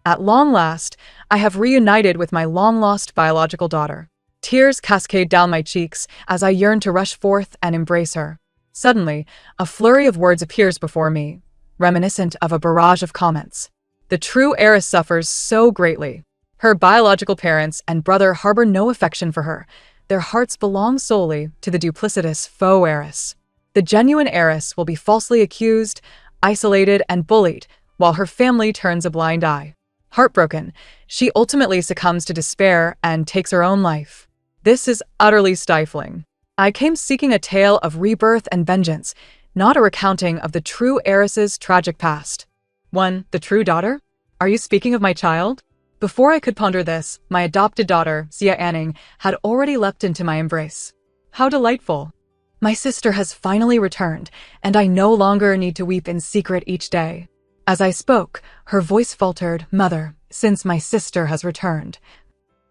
At long last, I have reunited with my long-lost biological daughter. Tears cascade down my cheeks as I yearn to rush forth and embrace her. Suddenly, a flurry of words appears before me, reminiscent of a barrage of comments. The true heiress suffers so greatly. Her biological parents and brother harbor no affection for her. Their hearts belong solely to the duplicitous faux heiress. The genuine heiress will be falsely accused, isolated, and bullied, while her family turns a blind eye. Heartbroken, she ultimately succumbs to despair and takes her own life. This is utterly stifling. I came seeking a tale of rebirth and vengeance, not a recounting of the true heiress's tragic past. The true daughter? Are you speaking of my child? Before I could ponder this, my adopted daughter, Xia Anning, had already leapt into my embrace. How delightful! My sister has finally returned, and I no longer need to weep in secret each day. As I spoke, her voice faltered, "Mother, since my sister has returned."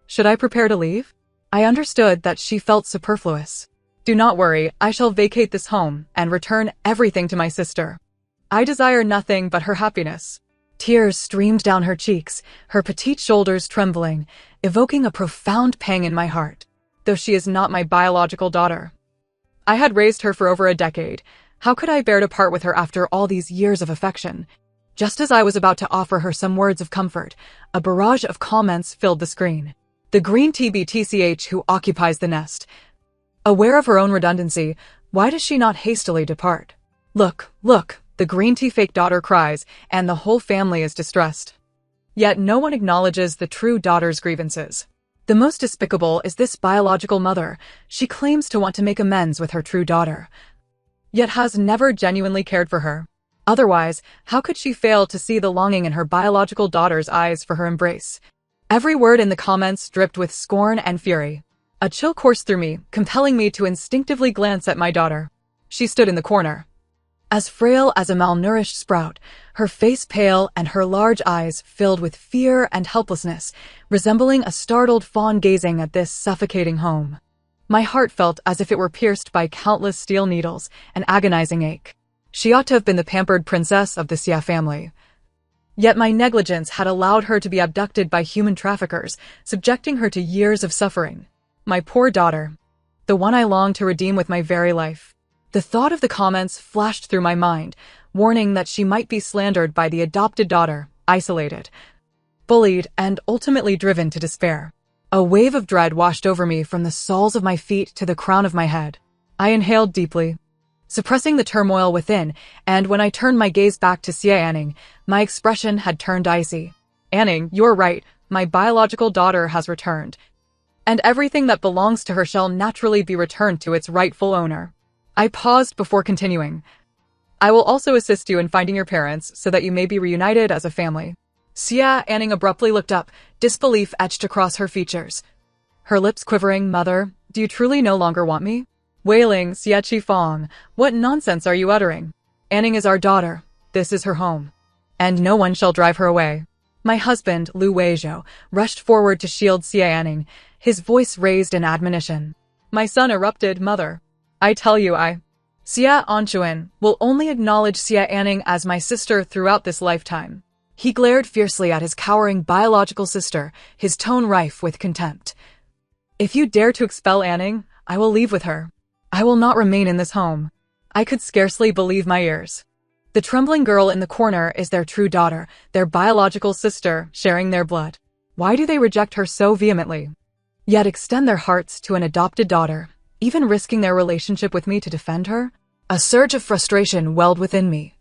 Should I prepare to leave? I understood that she felt superfluous. Do not worry, I shall vacate this home and return everything to my sister. I desire nothing but her happiness. Tears streamed down her cheeks, her petite shoulders trembling, evoking a profound pang in my heart. Though she is not my biological daughter. I had raised her for over a decade. How could I bear to part with her after all these years of affection? Just as I was about to offer her some words of comfort, a barrage of comments filled the screen. The green TBTCH who occupies the nest. Aware of her own redundancy, why does she not hastily depart? Look, the green tea fake daughter cries, and the whole family is distressed. Yet no one acknowledges the true daughter's grievances. The most despicable is this biological mother. She claims to want to make amends with her true daughter, yet has never genuinely cared for her. Otherwise, how could she fail to see the longing in her biological daughter's eyes for her embrace? Every word in the comments dripped with scorn and fury. A chill coursed through me, compelling me to instinctively glance at my daughter. She stood in the corner. As frail as a malnourished sprout, her face pale and her large eyes filled with fear and helplessness, resembling a startled fawn gazing at this suffocating home. My heart felt as if it were pierced by countless steel needles, an agonizing ache. She ought to have been the pampered princess of the Xia family. Yet my negligence had allowed her to be abducted by human traffickers, subjecting her to years of suffering. My poor daughter, the one I longed to redeem with my very life. The thought of the comments flashed through my mind, warning that she might be slandered by the adopted daughter, isolated, bullied, and ultimately driven to despair. A wave of dread washed over me from the soles of my feet to the crown of my head. I inhaled deeply, suppressing the turmoil within, and when I turned my gaze back to Xia Anning, my expression had turned icy. Anning, you're right, my biological daughter has returned, and everything that belongs to her shall naturally be returned to its rightful owner. I paused before continuing. I will also assist you in finding your parents so that you may be reunited as a family. Xia Anning abruptly looked up, disbelief etched across her features. Her lips quivering, "Mother, do you truly no longer want me?" Wailing, "Xia Qifeng, what nonsense are you uttering? Anning is our daughter. This is her home. And no one shall drive her away." My husband, Lu Weizhou, rushed forward to shield Xia Anning, his voice raised in admonition. My son erupted, "Mother, I tell you Xia Anchuan will only acknowledge Xia Anning as my sister throughout this lifetime." He glared fiercely at his cowering biological sister, his tone rife with contempt. "If you dare to expel Anning, I will leave with her. I will not remain in this home." I could scarcely believe my ears. The trembling girl in the corner is their true daughter, their biological sister, sharing their blood. Why do they reject her so vehemently, yet extend their hearts to an adopted daughter, even risking their relationship with me to defend her? A surge of frustration welled within me.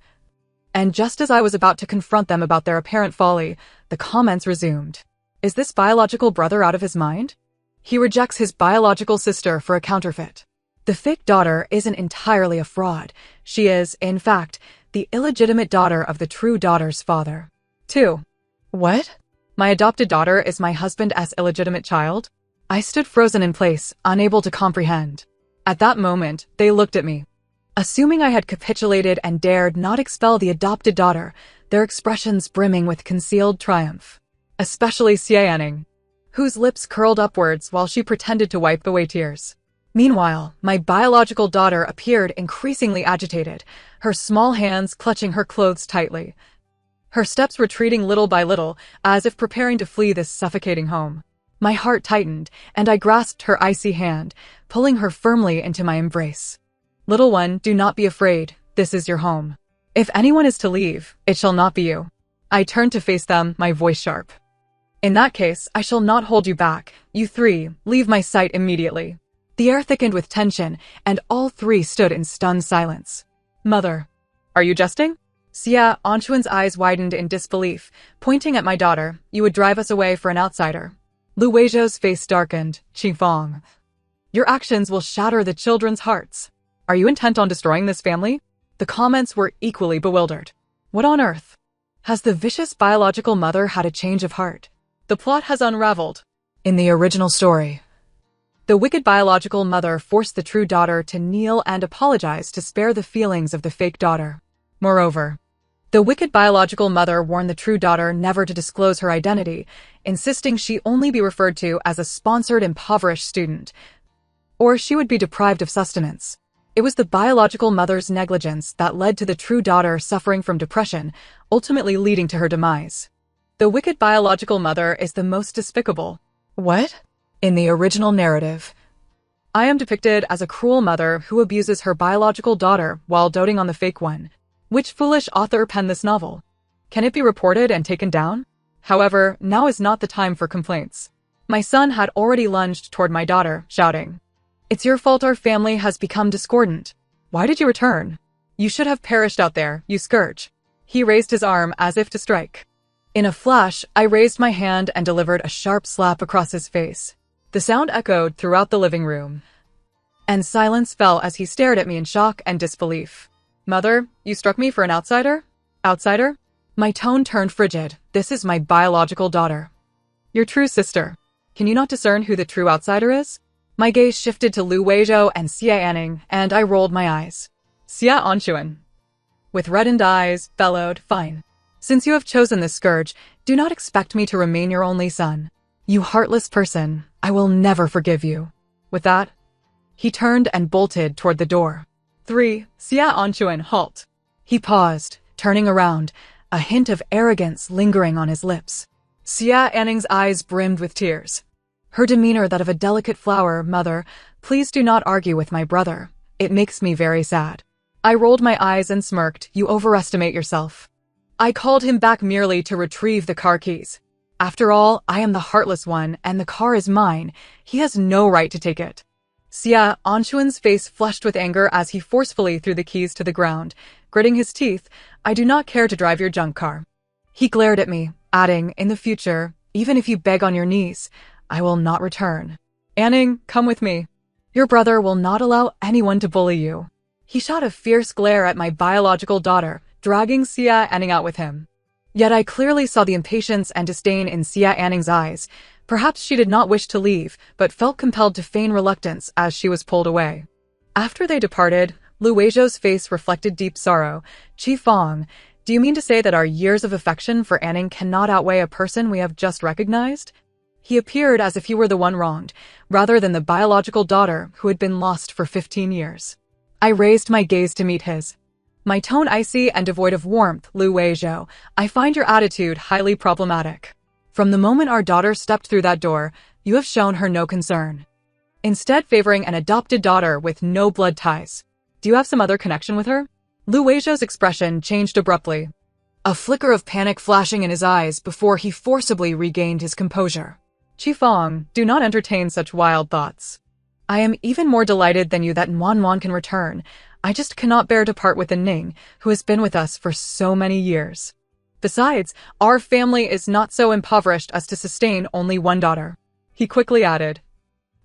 And just as I was about to confront them about their apparent folly, the comments resumed. Is this biological brother out of his mind? He rejects his biological sister for a counterfeit. The fake daughter isn't entirely a fraud. She is, in fact, the illegitimate daughter of the true daughter's father. 2. What? My adopted daughter is my husband's illegitimate child? I stood frozen in place, unable to comprehend. At that moment, they looked at me. Assuming I had capitulated and dared not expel the adopted daughter, their expressions brimming with concealed triumph. Especially Xia Anning, whose lips curled upwards while she pretended to wipe away tears. Meanwhile, my biological daughter appeared increasingly agitated, her small hands clutching her clothes tightly. her steps retreating little by little, as if preparing to flee this suffocating home. My heart tightened, and I grasped her icy hand, pulling her firmly into my embrace. Little one, do not be afraid. This is your home. If anyone is to leave, it shall not be you. I turned to face them, my voice sharp. In that case, I shall not hold you back. You three, leave my sight immediately. The air thickened with tension, and all three stood in stunned silence. Mother. Are you jesting? Xia Anquan's eyes widened in disbelief, pointing at my daughter. You would drive us away for an outsider. Lu Weizhou's face darkened. Qifeng. Your actions will shatter the children's hearts. Are you intent on destroying this family? The comments were equally bewildered. What on earth? Has the vicious biological mother had a change of heart? The plot has unraveled. In the original story, the wicked biological mother forced the true daughter to kneel and apologize to spare the feelings of the fake daughter. Moreover, the wicked biological mother warned the true daughter never to disclose her identity, insisting she only be referred to as a sponsored impoverished student, or she would be deprived of sustenance. It was the biological mother's negligence that led to the true daughter suffering from depression, ultimately leading to her demise. The wicked biological mother is the most despicable. What? In the original narrative, I am depicted as a cruel mother who abuses her biological daughter while doting on the fake one. Which foolish author penned this novel? Can it be reported and taken down? However, now is not the time for complaints. My son had already lunged toward my daughter, shouting, "It's your fault our family has become discordant. Why did you return? You should have perished out there, you scourge." He raised his arm as if to strike. In a flash, I raised my hand and delivered a sharp slap across his face. The sound echoed throughout the living room, and silence fell as he stared at me in shock and disbelief. Mother, you struck me for an outsider? Outsider? My tone turned frigid. This is my biological daughter. Your true sister. Can you not discern who the true outsider is? My gaze shifted to Lu Weizhou and Xia Anning, and I rolled my eyes. Xia Anquan, with reddened eyes, bellowed, "Fine. Since you have chosen this scourge, do not expect me to remain your only son. You heartless person, I will never forgive you." With that, he turned and bolted toward the door. 3. Xia Anquan, halt. He paused, turning around, a hint of arrogance lingering on his lips. Xia Anning's eyes brimmed with tears. Her demeanor that of a delicate flower. "Mother, please do not argue with my brother. It makes me very sad." I rolled my eyes and smirked. "You overestimate yourself. I called him back merely to retrieve the car keys. After all, I am the heartless one, and the car is mine. He has no right to take it." Xia Anquan's face flushed with anger as he forcefully threw the keys to the ground, gritting his teeth. "I do not care to drive your junk car." He glared at me, adding, "In the future, even if you beg on your knees, I will not return. Anning, come with me. Your brother will not allow anyone to bully you." He shot a fierce glare at my biological daughter, dragging Xia Anning out with him. Yet I clearly saw the impatience and disdain in Xia Anning's eyes. Perhaps she did not wish to leave, but felt compelled to feign reluctance as she was pulled away. After they departed, Lu Weizhou's face reflected deep sorrow. "Qifeng, do you mean to say that our years of affection for Anning cannot outweigh a person we have just recognized?" He appeared as if he were the one wronged, rather than the biological daughter who had been lost for 15 years. I raised my gaze to meet his. My tone icy and devoid of warmth. "Lu Weizhou, I find your attitude highly problematic. From the moment our daughter stepped through that door, you have shown her no concern, instead favoring an adopted daughter with no blood ties. Do you have some other connection with her?" Lu Weizhou's expression changed abruptly, a flicker of panic flashing in his eyes before he forcibly regained his composure. "Qifeng, do not entertain such wild thoughts. I am even more delighted than you that Wanwan can return. I just cannot bear to part with the Ning, who has been with us for so many years. Besides, our family is not so impoverished as to sustain only one daughter." He quickly added,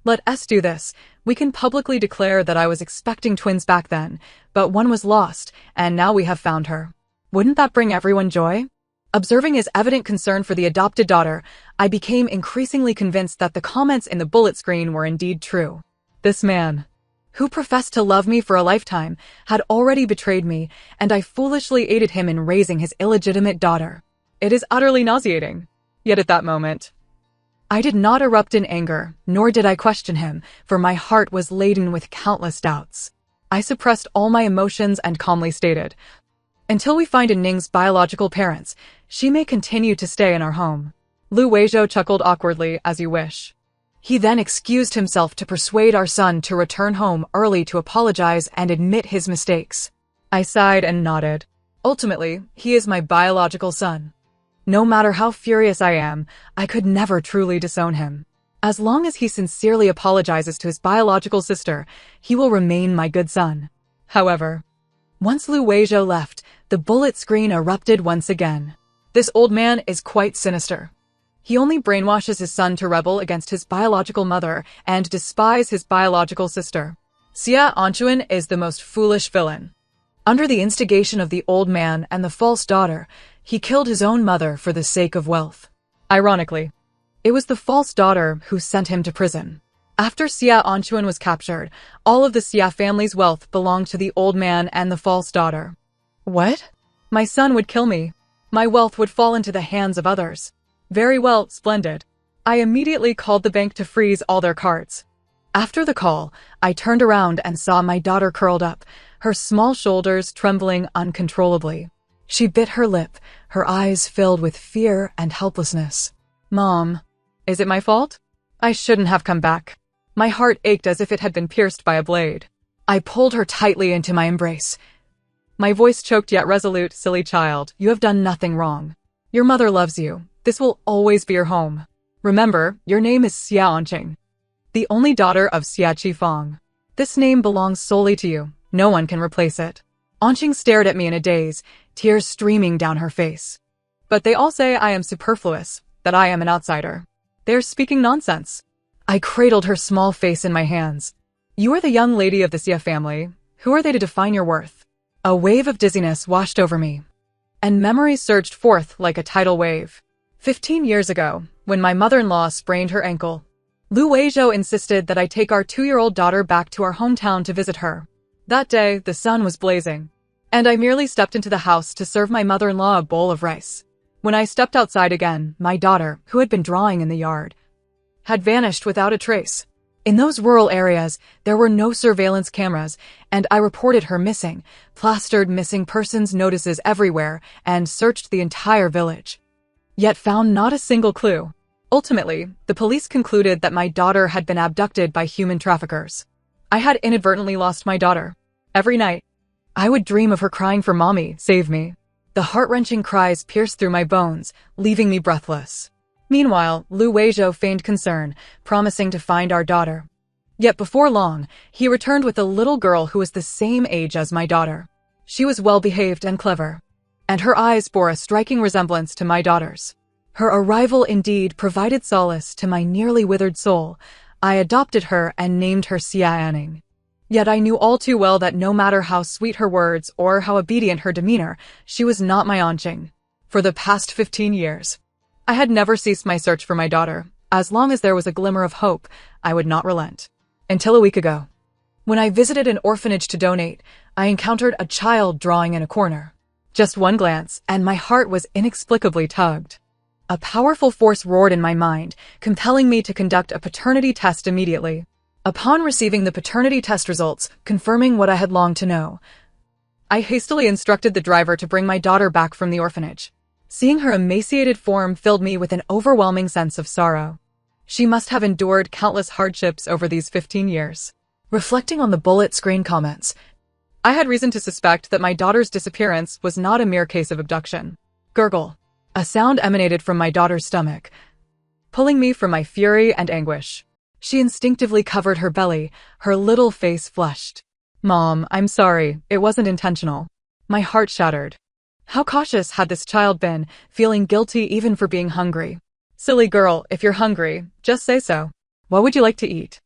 "Let us do this. We can publicly declare that I was expecting twins back then, but one was lost, and now we have found her. Wouldn't that bring everyone joy?" Observing his evident concern for the adopted daughter, I became increasingly convinced that the comments in the bullet screen were indeed true. This man, who professed to love me for a lifetime, had already betrayed me, and I foolishly aided him in raising his illegitimate daughter. It is utterly nauseating. Yet at that moment, I did not erupt in anger, nor did I question him, for my heart was laden with countless doubts. I suppressed all my emotions and calmly stated, Until we find Ning's biological parents, she may continue to stay in our home. Lu Weizhou chuckled awkwardly. As you wish. He then excused himself to persuade our son to return home early to apologize and admit his mistakes. I sighed and nodded. Ultimately, he is my biological son. No matter how furious I am, I could never truly disown him. As long as he sincerely apologizes to his biological sister, he will remain my good son. However, once Lu Weizhou left, the bullet screen erupted once again. This old man is quite sinister. He only brainwashes his son to rebel against his biological mother and despise his biological sister. Xia Anchuan is the most foolish villain. Under the instigation of the old man and the false daughter, he killed his own mother for the sake of wealth. Ironically, it was the false daughter who sent him to prison. After Xia Anchuan was captured, all of the Xia family's wealth belonged to the old man and the false daughter. What? My son would kill me. My wealth would fall into the hands of others. Very well, splendid. I immediately called the bank to freeze all their cards. After the call, I turned around and saw my daughter curled up, her small shoulders trembling uncontrollably. She bit her lip, her eyes filled with fear and helplessness. Mom, is it my fault? I shouldn't have come back. My heart ached as if it had been pierced by a blade. I pulled her tightly into my embrace. My voice choked yet resolute. Silly child, you have done nothing wrong. Your mother loves you. This will always be your home. Remember, your name is Xia Anqing, the only daughter of Xia Qifang. This name belongs solely to you. No one can replace it. Anqing stared at me in a daze, tears streaming down her face. But they all say I am superfluous, that I am an outsider. They're speaking nonsense. I cradled her small face in my hands. You are the young lady of the Xia family. Who are they to define your worth? A wave of dizziness washed over me, and memories surged forth like a tidal wave. 15 years ago, when my mother-in-law sprained her ankle, Lu Weizhou insisted that I take our 2-year-old daughter back to our hometown to visit her. That day, the sun was blazing, and I merely stepped into the house to serve my mother-in-law a bowl of rice. When I stepped outside again, my daughter, who had been drawing in the yard, had vanished without a trace. In those rural areas, there were no surveillance cameras, and I reported her missing, plastered missing persons notices everywhere, and searched the entire village. Yet found not a single clue. Ultimately, the police concluded that my daughter had been abducted by human traffickers. I had inadvertently lost my daughter. Every night, I would dream of her crying for mommy, save me. The heart-wrenching cries pierced through my bones, leaving me breathless. Meanwhile, Lu Weizhou feigned concern, promising to find our daughter. Yet before long, he returned with a little girl who was the same age as my daughter. She was well-behaved and clever, and her eyes bore a striking resemblance to my daughter's. Her arrival indeed provided solace to my nearly withered soul. I adopted her and named her Xia Anning. Yet I knew all too well that no matter how sweet her words or how obedient her demeanor, she was not my Anqing. For the past 15 years, I had never ceased my search for my daughter. As long as there was a glimmer of hope, I would not relent. Until a week ago, when I visited an orphanage to donate, I encountered a child drawing in a corner. Just one glance, and my heart was inexplicably tugged. A powerful force roared in my mind, compelling me to conduct a paternity test immediately. Upon receiving the paternity test results, confirming what I had longed to know, I hastily instructed the driver to bring my daughter back from the orphanage. Seeing her emaciated form filled me with an overwhelming sense of sorrow. She must have endured countless hardships over these 15 years. Reflecting on the bullet screen comments, I had reason to suspect that my daughter's disappearance was not a mere case of abduction. Gurgle. A sound emanated from my daughter's stomach, pulling me from my fury and anguish. She instinctively covered her belly, her little face flushed. Mom, I'm sorry, it wasn't intentional. My heart shattered. How cautious had this child been, feeling guilty even for being hungry. Silly girl, if you're hungry, just say so. What would you like to eat?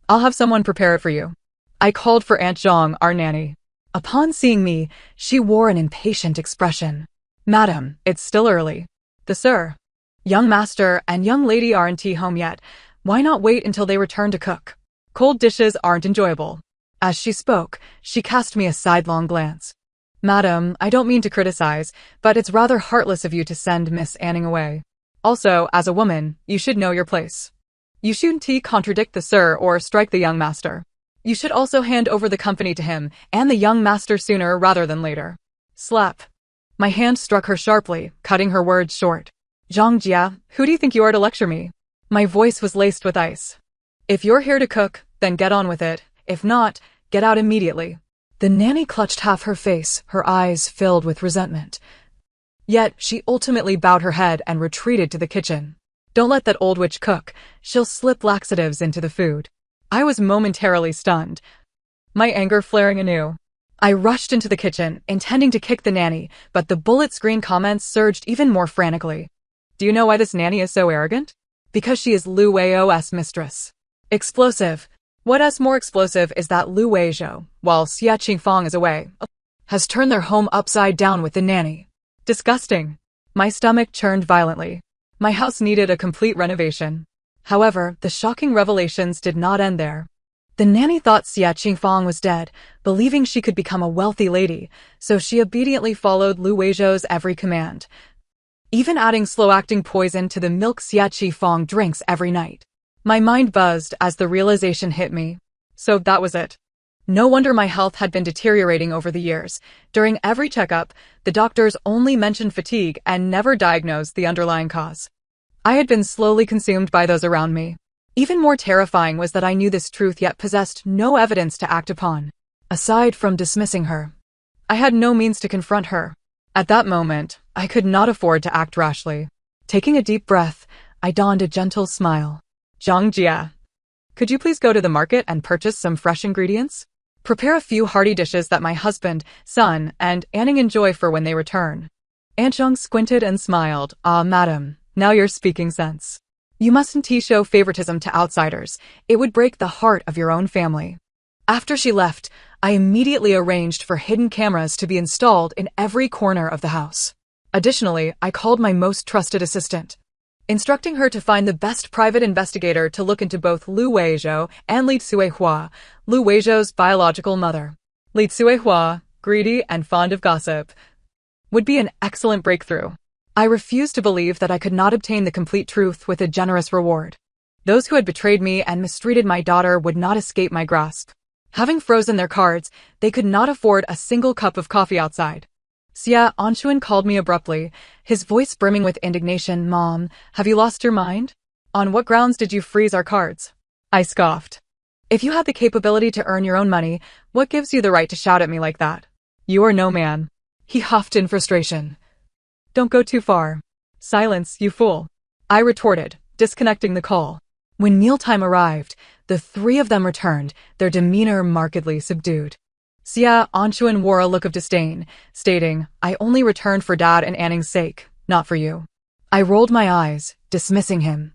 I'll have someone prepare it for you. I called for Aunt Zhang, our nanny. Upon seeing me, she wore an impatient expression. Madam, it's still early. The sir, young master, and young lady aren't home yet. Why not wait until they return to cook? Cold dishes aren't enjoyable. As she spoke, she cast me a sidelong glance. Madam, I don't mean to criticize, but it's rather heartless of you to send Miss Anning away. Also, as a woman, you should know your place. You shouldn't contradict the sir or strike the young master. You should also hand over the company to him and the young master sooner rather than later. Slap. My hand struck her sharply, cutting her words short. Zhang Jia, who do you think you are to lecture me? My voice was laced with ice. If you're here to cook, then get on with it. If not, get out immediately. The nanny clutched half her face, her eyes filled with resentment. Yet, she ultimately bowed her head and retreated to the kitchen. Don't let that old witch cook. She'll slip laxatives into the food. I was momentarily stunned, my anger flaring anew. I rushed into the kitchen, intending to kick the nanny, but the bullet screen comments surged even more frantically. Do you know why this nanny is so arrogant? Because she is Lu Weio's mistress. Explosive. What's more explosive is that Lu Weizhou, while Xia Qingfang is away, has turned their home upside down with the nanny. Disgusting. My stomach churned violently. My house needed a complete renovation. However, the shocking revelations did not end there. The nanny thought Xia Qingfang was dead, believing she could become a wealthy lady, so she obediently followed Lu Weizhou's every command, even adding slow-acting poison to the milk Xia Qingfang drinks every night. My mind buzzed as the realization hit me. So that was it. No wonder my health had been deteriorating over the years. During every checkup, the doctors only mentioned fatigue and never diagnosed the underlying cause. I had been slowly consumed by those around me. Even more terrifying was that I knew this truth yet possessed no evidence to act upon. Aside from dismissing her, I had no means to confront her. At that moment, I could not afford to act rashly. Taking a deep breath, I donned a gentle smile. Zhang Jia, could you please go to the market and purchase some fresh ingredients? Prepare a few hearty dishes that my husband, son, and Anning enjoy for when they return. Aunt Zhang squinted and smiled. Ah, madam, now you're speaking sense. You mustn't show favoritism to outsiders. It would break the heart of your own family. After she left, I immediately arranged for hidden cameras to be installed in every corner of the house. Additionally, I called my most trusted assistant, instructing her to find the best private investigator to look into both Lu Weizhou and Li Tsuehua, Lu Weizhou's biological mother. Li Tsuehua, greedy and fond of gossip, would be an excellent breakthrough. I refused to believe that I could not obtain the complete truth with a generous reward. Those who had betrayed me and mistreated my daughter would not escape my grasp. Having frozen their cards, they could not afford a single cup of coffee outside. Xia Anchuan called me abruptly, his voice brimming with indignation. Mom, have you lost your mind? On what grounds did you freeze our cards? I scoffed. If you had the capability to earn your own money, what gives you the right to shout at me like that? You are no man. He huffed in frustration. Don't go too far. Silence, you fool. I retorted, disconnecting the call. When mealtime arrived, the three of them returned, their demeanor markedly subdued. Xia Anchuan wore a look of disdain, stating, I only returned for Dad and Anning's sake, not for you. I rolled my eyes, dismissing him,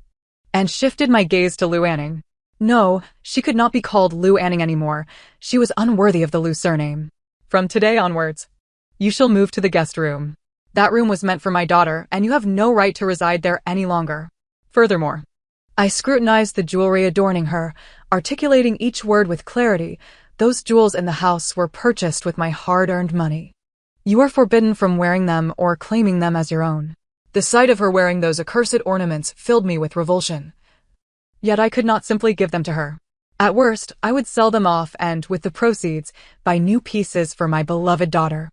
and shifted my gaze to Lu Anning. No, she could not be called Lu Anning anymore. She was unworthy of the Lu surname. From today onwards, you shall move to the guest room. That room was meant for my daughter, and you have no right to reside there any longer. Furthermore, I scrutinized the jewelry adorning her, articulating each word with clarity. Those jewels in the house were purchased with my hard-earned money. You are forbidden from wearing them or claiming them as your own. The sight of her wearing those accursed ornaments filled me with revulsion. Yet I could not simply give them to her. At worst, I would sell them off and, with the proceeds, buy new pieces for my beloved daughter.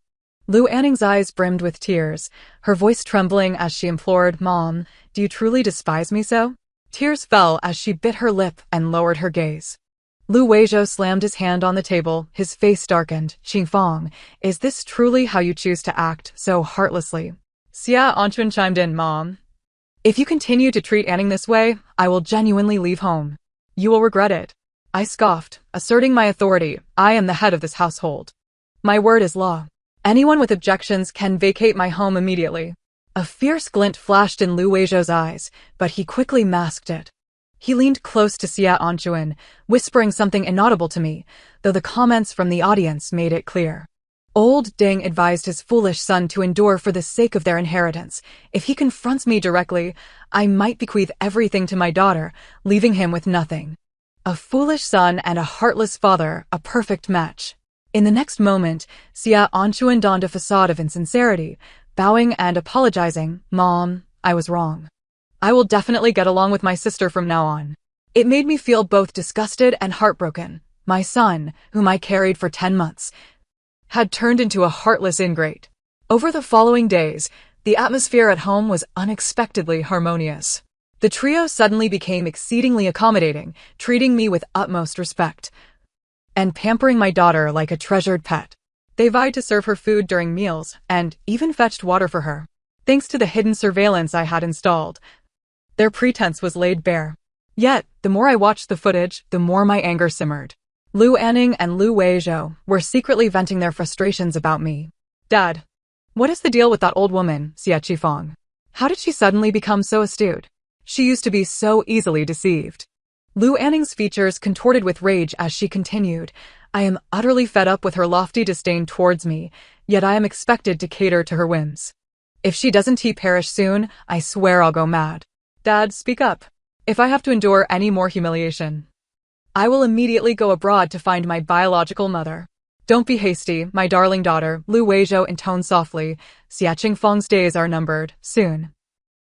Lu Anning's eyes brimmed with tears, her voice trembling as she implored, Mom, do you truly despise me so? Tears fell as she bit her lip and lowered her gaze. Lu Weizhou slammed his hand on the table, his face darkened. Qingfang, is this truly how you choose to act so heartlessly? Xia Anchuan chimed in, Mom. If you continue to treat Anning this way, I will genuinely leave home. You will regret it. I scoffed, asserting my authority. I am the head of this household. My word is law. Anyone with objections can vacate my home immediately. A fierce glint flashed in Lu Weizhou's eyes, but he quickly masked it. He leaned close to Xia Anchuan, whispering something inaudible to me, though the comments from the audience made it clear. Old Ding advised his foolish son to endure for the sake of their inheritance. If he confronts me directly, I might bequeath everything to my daughter, leaving him with nothing. A foolish son and a heartless father, a perfect match. In the next moment, Xia Anchuan donned a facade of insincerity, bowing and apologizing. Mom, I was wrong. I will definitely get along with my sister from now on. It made me feel both disgusted and heartbroken. My son, whom I carried for 10 months, had turned into a heartless ingrate. Over the following days, the atmosphere at home was unexpectedly harmonious. The trio suddenly became exceedingly accommodating, treating me with utmost respect and pampering my daughter like a treasured pet. They vied to serve her food during meals and even fetched water for her. Thanks to the hidden surveillance I had installed, their pretense was laid bare. Yet, the more I watched the footage, the more my anger simmered. Lu Anning and Lu Weizhou were secretly venting their frustrations about me. Dad, what is the deal with that old woman, Xie Qifeng? How did she suddenly become so astute? She used to be so easily deceived. Lu Anning's features contorted with rage as she continued. I am utterly fed up with her lofty disdain towards me, yet I am expected to cater to her whims. If she doesn't perish soon, I swear I'll go mad. Dad, speak up. If I have to endure any more humiliation, I will immediately go abroad to find my biological mother. Don't be hasty, my darling daughter, Lu Weizhou intoned softly. Xie Qifeng's days are numbered, soon.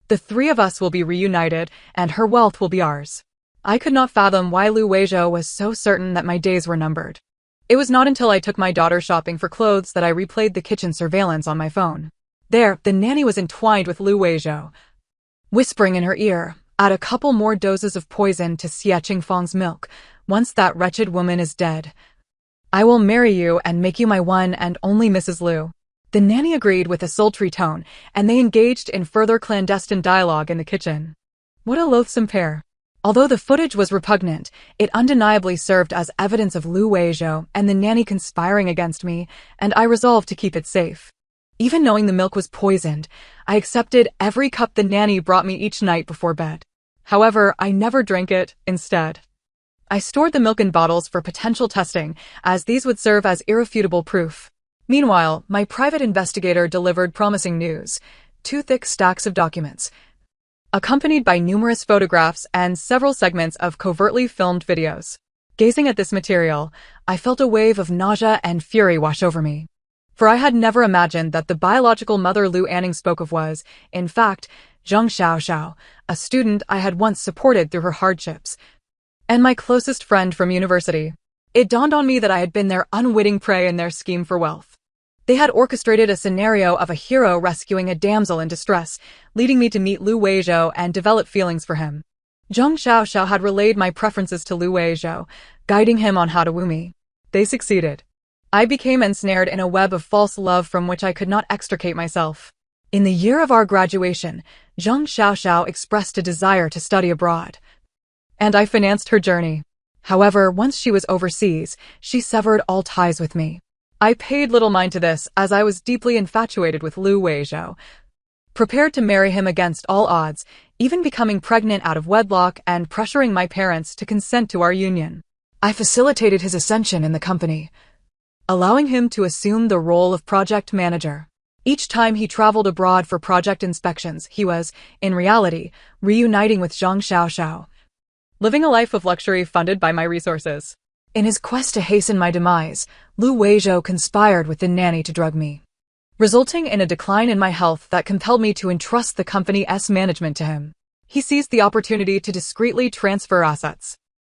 The three of us will be reunited, and her wealth will be ours. I could not fathom why Lu Weizhou was so certain that my days were numbered. It was not until I took my daughter shopping for clothes that I replayed the kitchen surveillance on my phone. There, the nanny was entwined with Lu Weizhou, whispering in her ear, add a couple more doses of poison to Xie Qifeng's milk. Once that wretched woman is dead, I will marry you and make you my one and only Mrs. Lu. The nanny agreed with a sultry tone, and they engaged in further clandestine dialogue in the kitchen. What a loathsome pair. Although the footage was repugnant, it undeniably served as evidence of Lu Weizhou and the nanny conspiring against me, and I resolved to keep it safe. Even knowing the milk was poisoned, I accepted every cup the nanny brought me each night before bed. However, I never drank it. Instead, I stored the milk in bottles for potential testing, as these would serve as irrefutable proof. Meanwhile, my private investigator delivered promising news: 2 thick stacks of documents, accompanied by numerous photographs and several segments of covertly filmed videos. Gazing at this material, I felt a wave of nausea and fury wash over me. For I had never imagined that the biological mother Lu Anning spoke of was, in fact, Zhang Xiaoxiao, a student I had once supported through her hardships, and my closest friend from university. It dawned on me that I had been their unwitting prey in their scheme for wealth. They had orchestrated a scenario of a hero rescuing a damsel in distress, leading me to meet Lu Weizhou and develop feelings for him. Zhang Xiaoxiao had relayed my preferences to Lu Weizhou, guiding him on how to woo me. They succeeded. I became ensnared in a web of false love from which I could not extricate myself. In the year of our graduation, Zhang Xiaoxiao expressed a desire to study abroad, and I financed her journey. However, once she was overseas, she severed all ties with me. I paid little mind to this, as I was deeply infatuated with Lu Weizhou, prepared to marry him against all odds, even becoming pregnant out of wedlock and pressuring my parents to consent to our union. I facilitated his ascension in the company, allowing him to assume the role of project manager. Each time he traveled abroad for project inspections, he was, in reality, reuniting with Zhang Xiaoxiao, living a life of luxury funded by my resources. In his quest to hasten my demise, Lu Weizhou conspired with the nanny to drug me, resulting in a decline in my health that compelled me to entrust the company's management to him. He seized the opportunity to discreetly transfer assets.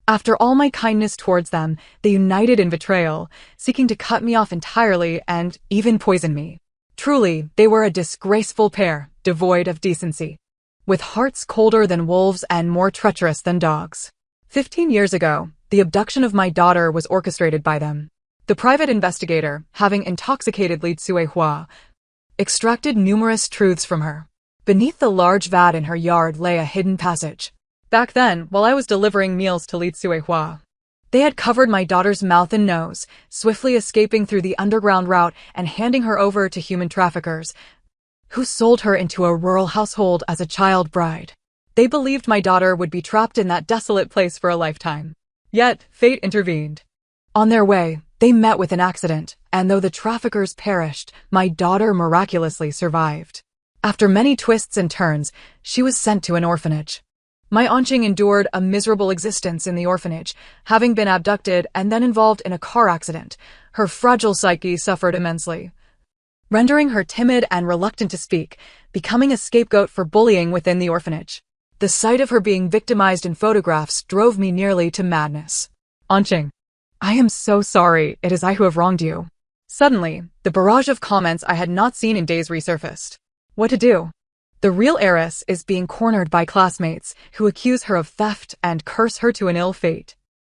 After all my kindness towards them, they united in betrayal, seeking to cut me off entirely and even poison me. Truly, they were a disgraceful pair, devoid of decency, with hearts colder than wolves and more treacherous than dogs. 15 years ago, the abduction of my daughter was orchestrated by them. The private investigator, having intoxicated Li Tsuehua, extracted numerous truths from her. Beneath the large vat in her yard lay a hidden passage. Back then, while I was delivering meals to Li Tsuehua, they had covered my daughter's mouth and nose, swiftly escaping through the underground route and handing her over to human traffickers, who sold her into a rural household as a child bride. They believed my daughter would be trapped in that desolate place for a lifetime. Yet, fate intervened. On their way, they met with an accident, and though the traffickers perished, my daughter miraculously survived. After many twists and turns, she was sent to an orphanage. My Anqing endured a miserable existence in the orphanage, having been abducted and then involved in a car accident. Her fragile psyche suffered immensely, rendering her timid and reluctant to speak, becoming a scapegoat for bullying within the orphanage. The sight of her being victimized in photographs drove me nearly to madness. Anqing, I am so sorry, it is I who have wronged you. Suddenly, the barrage of comments I had not seen in days resurfaced. What to do? The real heiress is being cornered by classmates who accuse her of theft and curse her to an ill fate.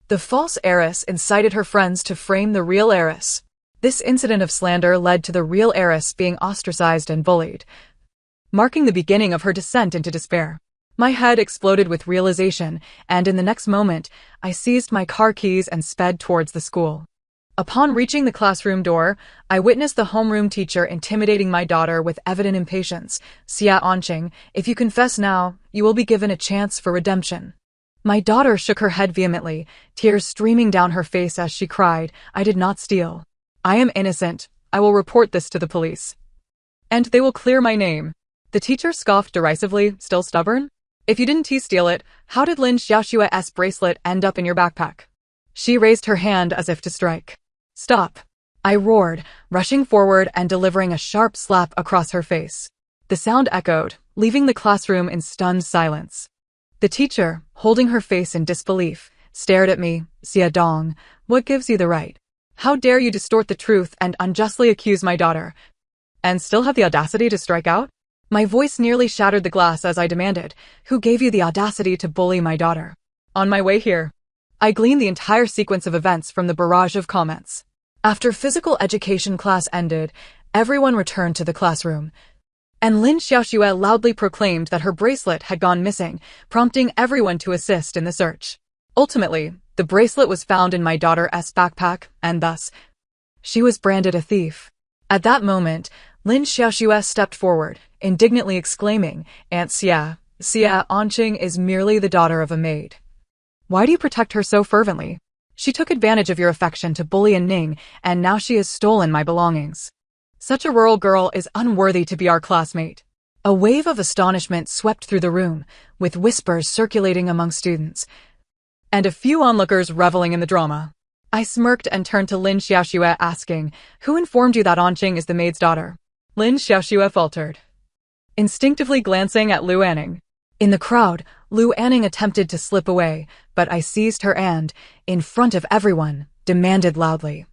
The false heiress incited her friends to frame the real heiress. This incident of slander led to the real heiress being ostracized and bullied, marking the beginning of her descent into despair. My head exploded with realization, and in the next moment, I seized my car keys and sped towards the school. Upon reaching the classroom door, I witnessed the homeroom teacher intimidating my daughter with evident impatience. Xia Anqing, if you confess now, you will be given a chance for redemption. My daughter shook her head vehemently, tears streaming down her face as she cried, I did not steal. I am innocent. I will report this to the police. And they will clear my name. The teacher scoffed derisively, still stubborn? If you didn't steal it, how did Lin Xiaoxue's bracelet end up in your backpack? She raised her hand as if to strike. Stop! I roared, rushing forward and delivering a sharp slap across her face. The sound echoed, leaving the classroom in stunned silence. The teacher, holding her face in disbelief, stared at me. Xia Dong, what gives you the right? How dare you distort the truth and unjustly accuse my daughter? And still have the audacity to strike out? My voice nearly shattered the glass as I demanded, who gave you the audacity to bully my daughter? On my way here, I gleaned the entire sequence of events from the barrage of comments. After physical education class ended, everyone returned to the classroom, and Lin Xiaoxue loudly proclaimed that her bracelet had gone missing, prompting everyone to assist in the search. Ultimately, the bracelet was found in my daughter's backpack, and thus, she was branded a thief. At that moment, Lin Xiaoxue stepped forward, indignantly exclaiming, Aunt Xia Anqing is merely the daughter of a maid. Why do you protect her so fervently? She took advantage of your affection to bully and Ning, and now she has stolen my belongings. Such a rural girl is unworthy to be our classmate. A wave of astonishment swept through the room, with whispers circulating among students, and a few onlookers reveling in the drama. I smirked and turned to Lin Xiaoxue asking, who informed you that Anqing is the maid's daughter? Lin Xiaoxue faltered, instinctively glancing at Lu Anning. In the crowd, Lu Anning attempted to slip away, but I seized her and, in front of everyone, demanded loudly.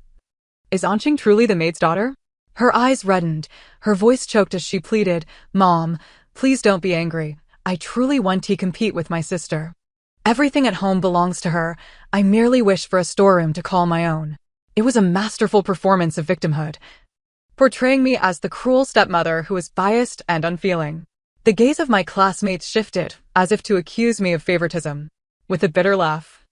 Is Anqing truly the maid's daughter? Her eyes reddened, her voice choked as she pleaded, Mom, please don't be angry. I truly want to compete with my sister. Everything at home belongs to her. I merely wish for a storeroom to call my own. It was a masterful performance of victimhood, portraying me as the cruel stepmother who is biased and unfeeling. The gaze of my classmates shifted, as if to accuse me of favoritism. With a bitter laugh,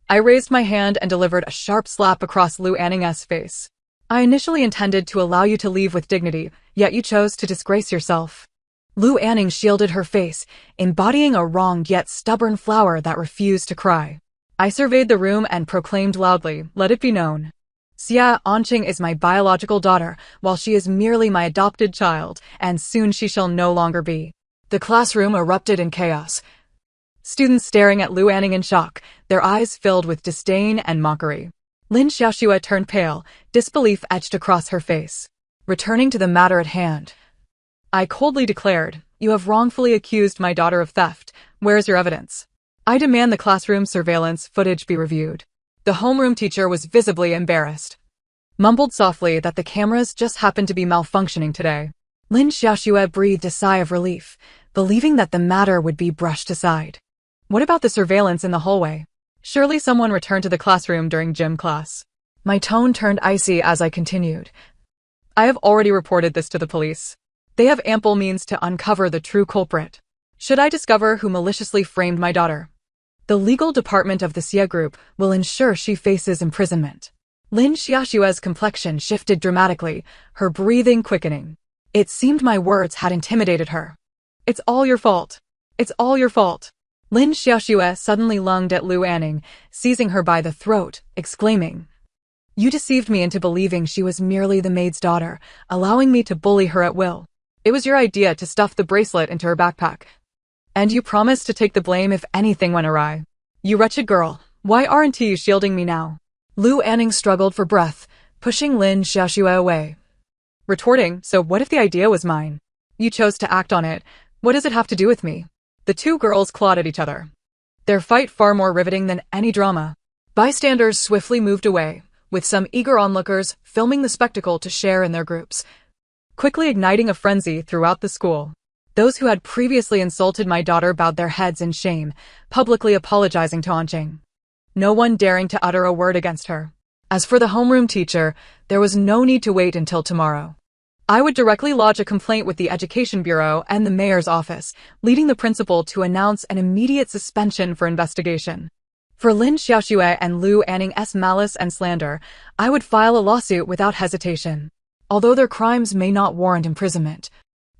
I raised my hand and delivered a sharp slap across Lu Anning's face. I initially intended to allow you to leave with dignity, yet you chose to disgrace yourself. Lu Anning shielded her face, embodying a wronged yet stubborn flower that refused to cry. I surveyed the room and proclaimed loudly, let it be known. Xia Anqing is my biological daughter, while she is merely my adopted child, and soon she shall no longer be. The classroom erupted in chaos. Students staring at Lu Anning in shock, their eyes filled with disdain and mockery. Lin Xiaoxue turned pale, disbelief etched across her face. Returning to the matter at hand, I coldly declared, you have wrongfully accused my daughter of theft. Where is your evidence? I demand the classroom surveillance footage be reviewed. The homeroom teacher was visibly embarrassed, mumbled softly that the cameras just happened to be malfunctioning today. Lin Xiaoxue breathed a sigh of relief, believing that the matter would be brushed aside. What about the surveillance in the hallway? Surely someone returned to the classroom during gym class. My tone turned icy as I continued. I have already reported this to the police. They have ample means to uncover the true culprit. Should I discover who maliciously framed my daughter, the legal department of the Xia Group will ensure she faces imprisonment. Lin Xiaoxue's complexion shifted dramatically, her breathing quickening. It seemed my words had intimidated her. It's all your fault. It's all your fault. Lin Xiaoxue suddenly lunged at Lu Anning, seizing her by the throat, exclaiming, you deceived me into believing she was merely the maid's daughter, allowing me to bully her at will. It was your idea to stuff the bracelet into her backpack. And you promised to take the blame if anything went awry. You wretched girl, why aren't you shielding me now? Lu Anning struggled for breath, pushing Lin Xiaoxue away, retorting, so what if the idea was mine? You chose to act on it. What does it have to do with me? The two girls clawed at each other, their fight far more riveting than any drama. Bystanders swiftly moved away, with some eager onlookers filming the spectacle to share in their groups, quickly igniting a frenzy throughout the school. Those who had previously insulted my daughter bowed their heads in shame, publicly apologizing to Anqing, no one daring to utter a word against her. As for the homeroom teacher, there was no need to wait until tomorrow. I would directly lodge a complaint with the Education Bureau and the mayor's office, leading the principal to announce an immediate suspension for investigation. For Lin Xiaoxue and Lu Anning's malice and slander, I would file a lawsuit without hesitation. Although their crimes may not warrant imprisonment,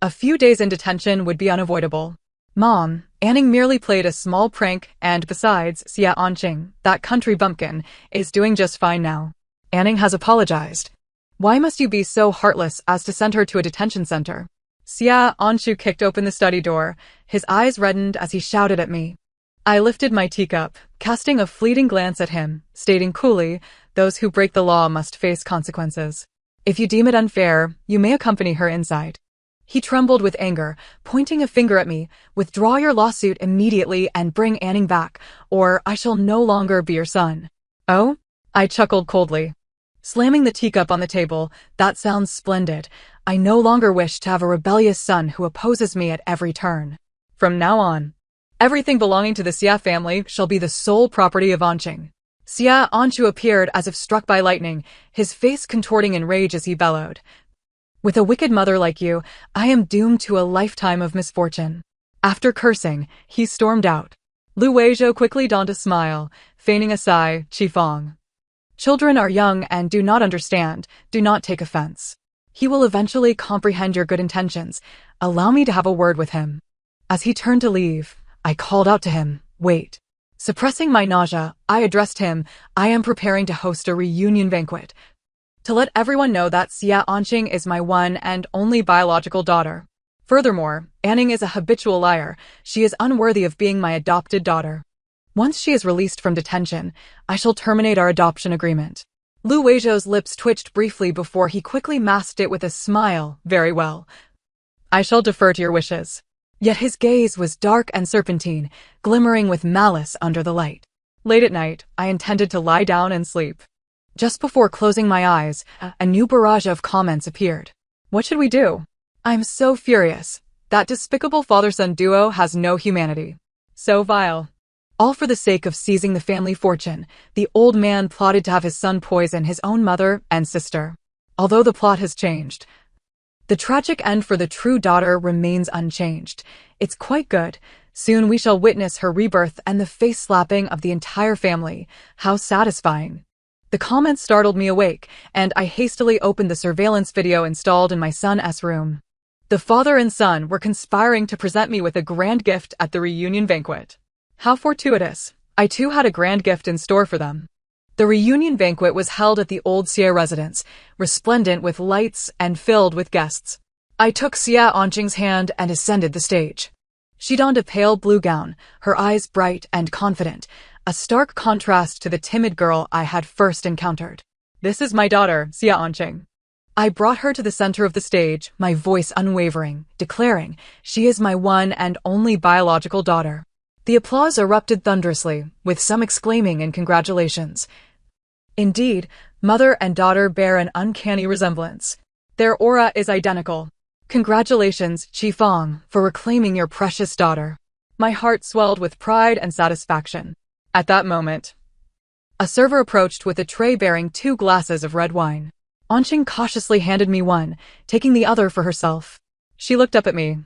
a few days in detention would be unavoidable. Mom, Anning merely played a small prank, and besides, Xia Anqing, that country bumpkin, is doing just fine now. Anning has apologized. Why must you be so heartless as to send her to a detention center? Xia Anshu kicked open the study door. His eyes reddened as he shouted at me. I lifted my teacup, casting a fleeting glance at him, stating coolly, those who break the law must face consequences. If you deem it unfair, you may accompany her inside. He trembled with anger, pointing a finger at me. Withdraw your lawsuit immediately and bring Anning back, or I shall no longer be your son. Oh? I chuckled coldly, slamming the teacup on the table. That sounds splendid. I no longer wish to have a rebellious son who opposes me at every turn. From now on, everything belonging to the Xia family shall be the sole property of Anqing. Xia Anshu appeared as if struck by lightning, his face contorting in rage as he bellowed. With a wicked mother like you, I am doomed to a lifetime of misfortune. After cursing, he stormed out. Lu Weizhou quickly donned a smile, feigning a sigh. Qifeng. Children are young and do not understand. Do not take offense. He will eventually comprehend your good intentions. Allow me to have a word with him. As he turned to leave, I called out to him, wait. Suppressing my nausea, I addressed him. I am preparing to host a reunion banquet, to let everyone know that Xia Anqing is my one and only biological daughter. Furthermore, Anning is a habitual liar. She is unworthy of being my adopted daughter. Once she is released from detention, I shall terminate our adoption agreement. Lu Weizhou's lips twitched briefly before he quickly masked it with a smile. Very well. I shall defer to your wishes. Yet his gaze was dark and serpentine, glimmering with malice under the light. Late at night, I intended to lie down and sleep. Just before closing my eyes, a new barrage of comments appeared. What should we do? I'm so furious. That despicable father-son duo has no humanity. So vile. All for the sake of seizing the family fortune, the old man plotted to have his son poison his own mother and sister. Although the plot has changed, the tragic end for the true daughter remains unchanged. It's quite good. Soon we shall witness her rebirth and the face-slapping of the entire family. How satisfying. The comments startled me awake, and I hastily opened the surveillance video installed in my son's room. The father and son were conspiring to present me with a grand gift at the reunion banquet. How fortuitous. I too had a grand gift in store for them. The reunion banquet was held at the old Xia residence, resplendent with lights and filled with guests. I took Xia Anqing's hand and ascended the stage. She donned a pale blue gown, her eyes bright and confident, a stark contrast to the timid girl I had first encountered. This is my daughter, Xia Anqing. I brought her to the center of the stage, my voice unwavering, declaring, she is my one and only biological daughter. The applause erupted thunderously, with some exclaiming in congratulations. Indeed, mother and daughter bear an uncanny resemblance. Their aura is identical. Congratulations, Qifeng, for reclaiming your precious daughter. My heart swelled with pride and satisfaction. At that moment, a server approached with a tray bearing 2 glasses of red wine. Anqing cautiously handed me one, taking the other for herself. She looked up at me,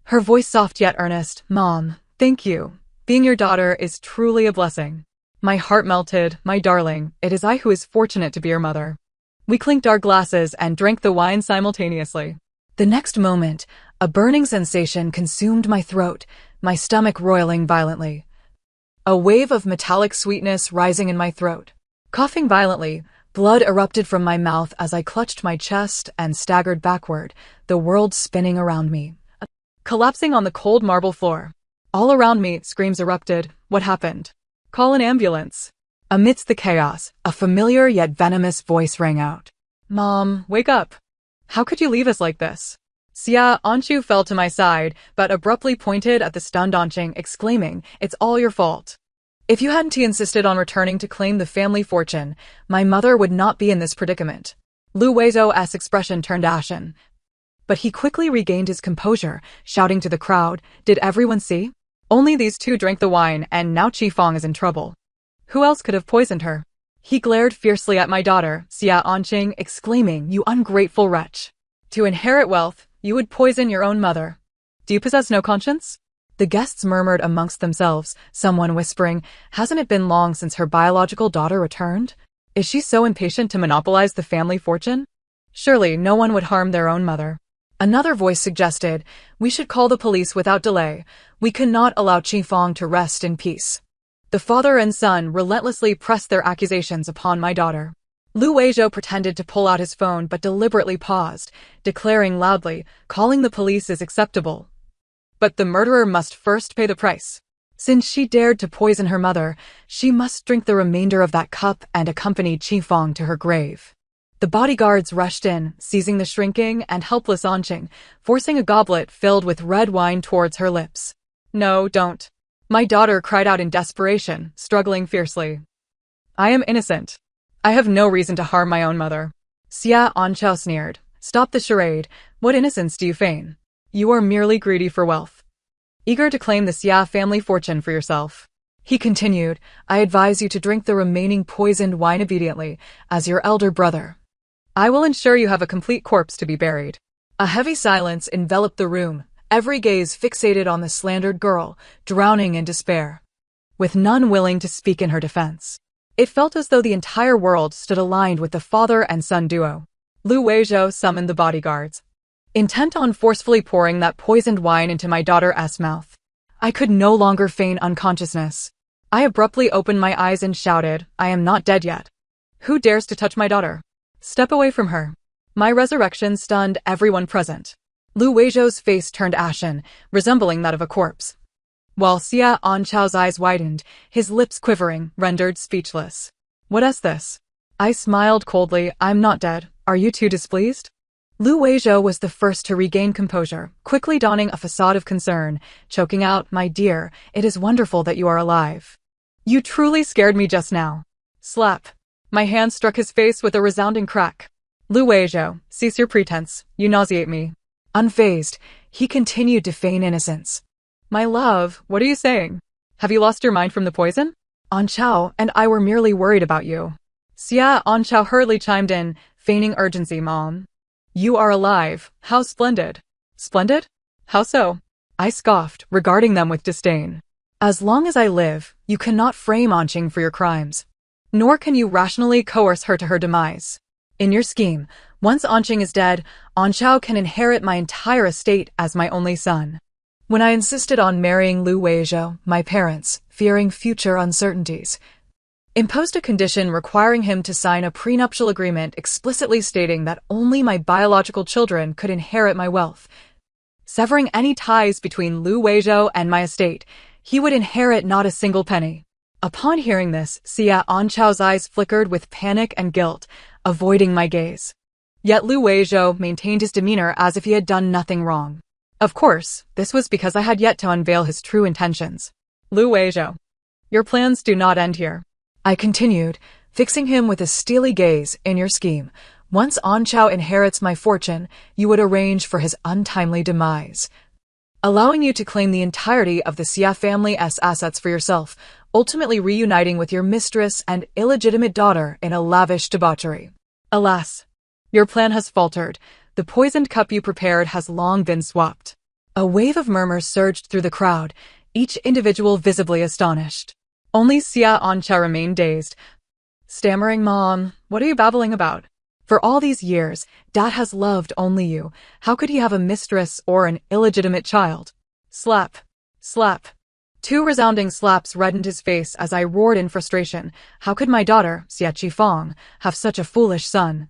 her voice soft yet earnest. Mom, thank you. Being your daughter is truly a blessing. My heart melted. My darling, it is I who is fortunate to be your mother. We clinked our glasses and drank the wine simultaneously. The next moment, a burning sensation consumed my throat, my stomach roiling violently. A wave of metallic sweetness rising in my throat. Coughing violently, blood erupted from my mouth as I clutched my chest and staggered backward, the world spinning around me. Collapsing on the cold marble floor. All around me, screams erupted. What happened? Call an ambulance. Amidst the chaos, a familiar yet venomous voice rang out. Mom, wake up. How could you leave us like this? Xia Anshu fell to my side, but abruptly pointed at the stunned Anqing, exclaiming, it's all your fault. If you hadn't insisted on returning to claim the family fortune, my mother would not be in this predicament. Lu Weizhou's expression turned ashen. But he quickly regained his composure, shouting to the crowd, "Did everyone see? Only these two drank the wine, and now Qifeng is in trouble. Who else could have poisoned her?" He glared fiercely at my daughter, Xia Anqing, exclaiming, "You ungrateful wretch! To inherit wealth, you would poison your own mother. Do you possess no conscience?" The guests murmured amongst themselves, someone whispering, "Hasn't it been long since her biological daughter returned? Is she so impatient to monopolize the family fortune? Surely no one would harm their own mother." Another voice suggested, "We should call the police without delay. We cannot allow Qifeng to rest in peace." The father and son relentlessly pressed their accusations upon my daughter. Lu Weizhou pretended to pull out his phone but deliberately paused, declaring loudly, "Calling the police is acceptable. But the murderer must first pay the price. Since she dared to poison her mother, she must drink the remainder of that cup and accompany Qifeng to her grave." The bodyguards rushed in, seizing the shrinking and helpless Anqing, forcing a goblet filled with red wine towards her lips. "No, don't." My daughter cried out in desperation, struggling fiercely. "I am innocent. I have no reason to harm my own mother." Xia Anqiao sneered. "Stop the charade. What innocence do you feign? You are merely greedy for wealth, eager to claim the Xia family fortune for yourself." He continued, "I advise you to drink the remaining poisoned wine obediently, as your elder brother. I will ensure you have a complete corpse to be buried." A heavy silence enveloped the room, every gaze fixated on the slandered girl, drowning in despair, with none willing to speak in her defense. It felt as though the entire world stood aligned with the father and son duo. Lu Weizhou summoned the bodyguards, intent on forcefully pouring that poisoned wine into my daughter's mouth. I could no longer feign unconsciousness. I abruptly opened my eyes and shouted, "I am not dead yet. Who dares to touch my daughter? Step away from her." My resurrection stunned everyone present. Lu Weizhou's face turned ashen, resembling that of a corpse, while Xia Anqiao's eyes widened, his lips quivering, rendered speechless. "What is this?" I smiled coldly. "I'm not dead. Are you too displeased?" Lu Weizhou was the first to regain composure, quickly donning a facade of concern, choking out, "My dear, it is wonderful that you are alive. You truly scared me just now." Slap. My hand struck his face with a resounding crack. "Lu Weizhou, cease your pretense. You nauseate me." Unfazed, he continued to feign innocence. "My love, what are you saying? Have you lost your mind from the poison? Anqiao and I were merely worried about you." Xia Anqiao hurriedly chimed in, feigning urgency. "Mom, you are alive. How splendid." "Splendid? How so?" I scoffed, regarding them with disdain. "As long as I live, you cannot frame Anqing for your crimes, nor can you rationally coerce her to her demise. In your scheme, once Anqing is dead, Anqiao can inherit my entire estate as my only son." When I insisted on marrying Lu Weizhou, my parents, fearing future uncertainties, imposed a condition requiring him to sign a prenuptial agreement explicitly stating that only my biological children could inherit my wealth. Severing any ties between Lu Weizhou and my estate, he would inherit not a single penny. Upon hearing this, Xia Anqiao's eyes flickered with panic and guilt, avoiding my gaze. Yet Lu Weizhou maintained his demeanor as if he had done nothing wrong. Of course, this was because I had yet to unveil his true intentions. "Lu Weizhou, your plans do not end here," I continued, fixing him with a steely gaze. "In your scheme, once Anqiao inherits my fortune, you would arrange for his untimely demise, allowing you to claim the entirety of the Xia family's assets for yourself, ultimately reuniting with your mistress and illegitimate daughter in a lavish debauchery. Alas, your plan has faltered. The poisoned cup you prepared has long been swapped." A wave of murmurs surged through the crowd, each individual visibly astonished. Only Xia Anqiao remained dazed, stammering, "Mom, what are you babbling about? For all these years, Dad has loved only you. How could he have a mistress or an illegitimate child?" Slap. Slap. 2 resounding slaps reddened his face as I roared in frustration. How could my daughter, Xia Qifeng, have such a foolish son?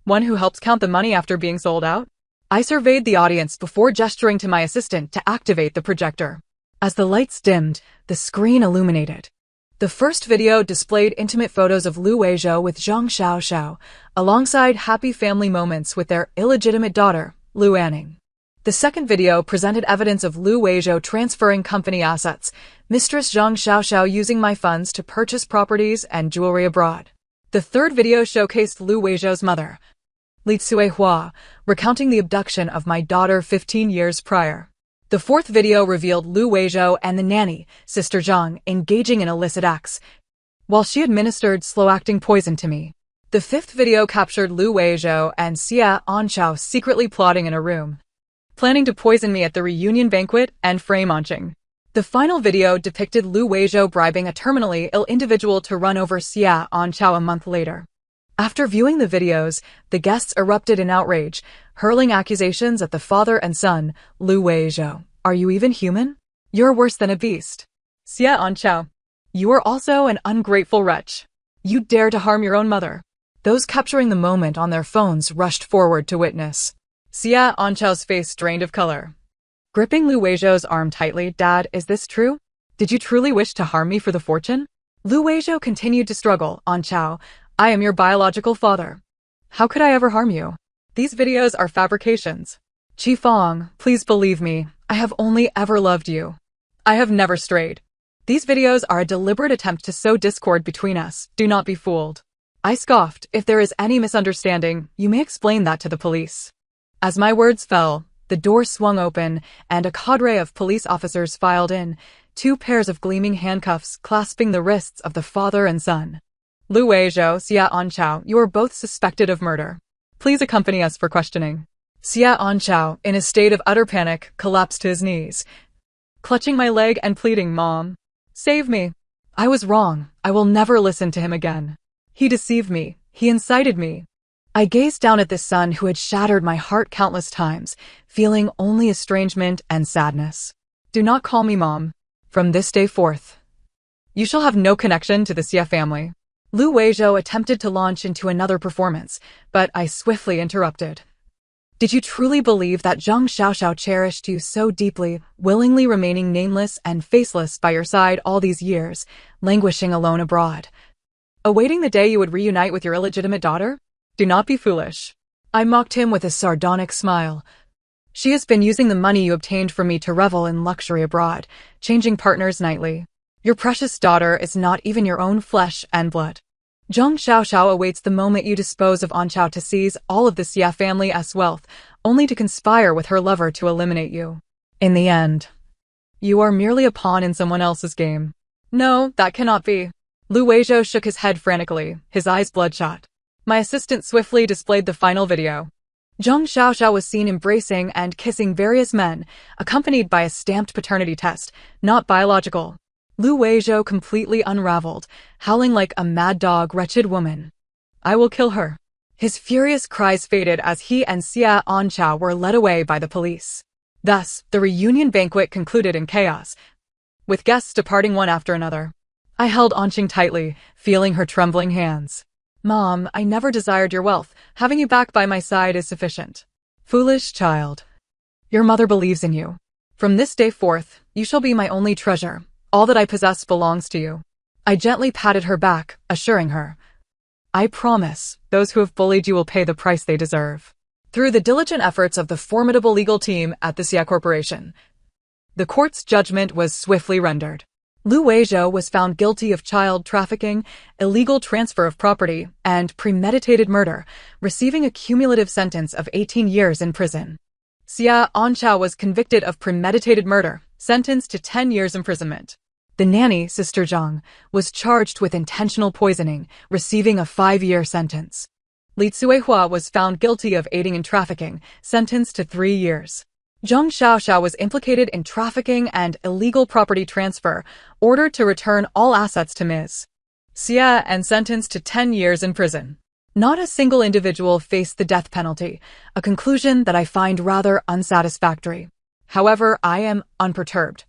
One who helps count the money after being sold out? I surveyed the audience before gesturing to my assistant to activate the projector. As the lights dimmed, the screen illuminated. The first video displayed intimate photos of Lu Weizhou with Zhang Xiaoxiao, alongside happy family moments with their illegitimate daughter, Lu Anning. The second video presented evidence of Lu Weizhou transferring company assets, Mistress Zhang Xiaoxiao using my funds to purchase properties and jewelry abroad. The third video showcased Lu Weizhou's mother, Li Hua, recounting the abduction of my daughter 15 years prior. The fourth video revealed Lu Weizhou and the nanny, Sister Zhang, engaging in illicit acts, while she administered slow-acting poison to me. The fifth video captured Lu Weizhou and Xia Anchao secretly plotting in a room, planning to poison me at the reunion banquet and frame-launching. The final video depicted Lu Weizhou bribing a terminally ill individual to run over Xia Anchao a month later. After viewing the videos, the guests erupted in outrage, hurling accusations at the father and son. Lu Weizhou, are you even human? You're worse than a beast. Xia Anchao, you are also an ungrateful wretch. You dare to harm your own mother. Those capturing the moment on their phones rushed forward to witness. Xia Anchao's face drained of color, gripping Lu Weizhou's arm tightly. Dad, is this true? Did you truly wish to harm me for the fortune? Lu Weizhou continued to struggle. Anchao, I am your biological father. How could I ever harm you? These videos are fabrications. Qifeng, please believe me, I have only ever loved you. I have never strayed. These videos are a deliberate attempt to sow discord between us. Do not be fooled. I scoffed. If there is any misunderstanding, you may explain that to the police. As my words fell, the door swung open and a cadre of police officers filed in, 2 pairs of gleaming handcuffs clasping the wrists of the father and son. Lu Weizhou, Xia Anchao, you are both suspected of murder. Please accompany us for questioning. Xia Anchao, in a state of utter panic, collapsed to his knees, clutching my leg and pleading, Mom, save me. I was wrong. I will never listen to him again. He deceived me. He incited me. I gazed down at this son who had shattered my heart countless times, feeling only estrangement and sadness. Do not call me Mom. From this day forth, you shall have no connection to the Xia family. Lu Weizhou attempted to launch into another performance, but I swiftly interrupted. Did you truly believe that Zhang Xiaoxiao cherished you so deeply, willingly remaining nameless and faceless by your side all these years, languishing alone abroad, awaiting the day you would reunite with your illegitimate daughter? Do not be foolish. I mocked him with a sardonic smile. She has been using the money you obtained from me to revel in luxury abroad, changing partners nightly. Your precious daughter is not even your own flesh and blood. Zhang Xiaoxiao awaits the moment you dispose of Anchao to seize all of the Xia family's wealth, only to conspire with her lover to eliminate you. In the end, you are merely a pawn in someone else's game. No, that cannot be. Lu Weizhou shook his head frantically, his eyes bloodshot. My assistant swiftly displayed the final video. Zhang Xiaoxiao was seen embracing and kissing various men, accompanied by a stamped paternity test, not biological. Lu Weizhou completely unraveled, howling like a mad dog. Wretched woman. I will kill her. His furious cries faded as he and Xia Anchao were led away by the police. Thus, the reunion banquet concluded in chaos, with guests departing one after another. I held Anqing tightly, feeling her trembling hands. Mom, I never desired your wealth. Having you back by my side is sufficient. Foolish child. Your mother believes in you. From this day forth, you shall be my only treasure. All that I possess belongs to you. I gently patted her back, assuring her, I promise, those who have bullied you will pay the price they deserve. Through the diligent efforts of the formidable legal team at the Xia Corporation, the court's judgment was swiftly rendered. Lu Weizhou was found guilty of child trafficking, illegal transfer of property, and premeditated murder, receiving a cumulative sentence of 18 years in prison. Xia Anchao was convicted of premeditated murder, sentenced to 10 years imprisonment. The nanny, Sister Zhang, was charged with intentional poisoning, receiving a 5-year sentence. Li Hua was found guilty of aiding in trafficking, sentenced to 3 years. Zhang Xiaoxiao was implicated in trafficking and illegal property transfer, ordered to return all assets to Ms. Xia and sentenced to 10 years in prison. Not a single individual faced the death penalty, a conclusion that I find rather unsatisfactory. However, I am unperturbed.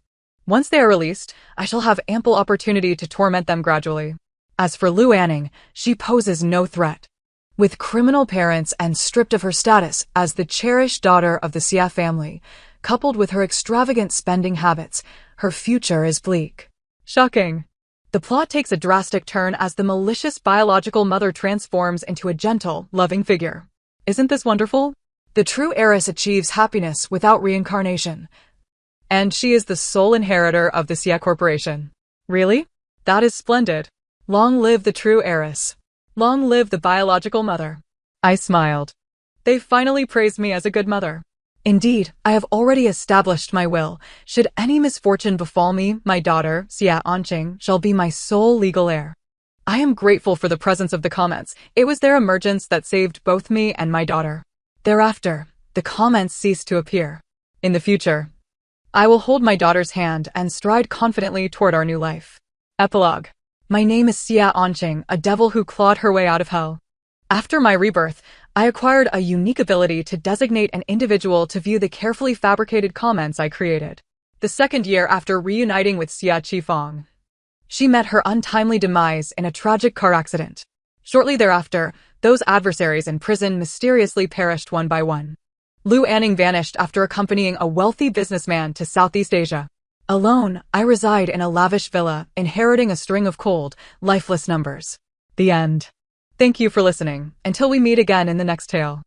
Once they are released, I shall have ample opportunity to torment them gradually. As for Lu Anning, she poses no threat. With criminal parents and stripped of her status as the cherished daughter of the Xia family, coupled with her extravagant spending habits, her future is bleak. Shocking. The plot takes a drastic turn as the malicious biological mother transforms into a gentle, loving figure. Isn't this wonderful? The true heiress achieves happiness without reincarnation. And she is the sole inheritor of the Xia Corporation. Really? That is splendid. Long live the true heiress. Long live the biological mother. I smiled. They finally praised me as a good mother. Indeed, I have already established my will. Should any misfortune befall me, my daughter, Xia Anqing, shall be my sole legal heir. I am grateful for the presence of the comments. It was their emergence that saved both me and my daughter. Thereafter, the comments ceased to appear. In the future, I will hold my daughter's hand and stride confidently toward our new life. Epilogue. My name is Xia Anqing, a devil who clawed her way out of hell. After my rebirth, I acquired a unique ability to designate an individual to view the carefully fabricated comments I created. The second year after reuniting with Xia Qifeng, she met her untimely demise in a tragic car accident. Shortly thereafter, those adversaries in prison mysteriously perished one by one. Lu Anning vanished after accompanying a wealthy businessman to Southeast Asia. Alone, I reside in a lavish villa, inheriting a string of cold, lifeless numbers. The end. Thank you for listening. Until we meet again in the next tale.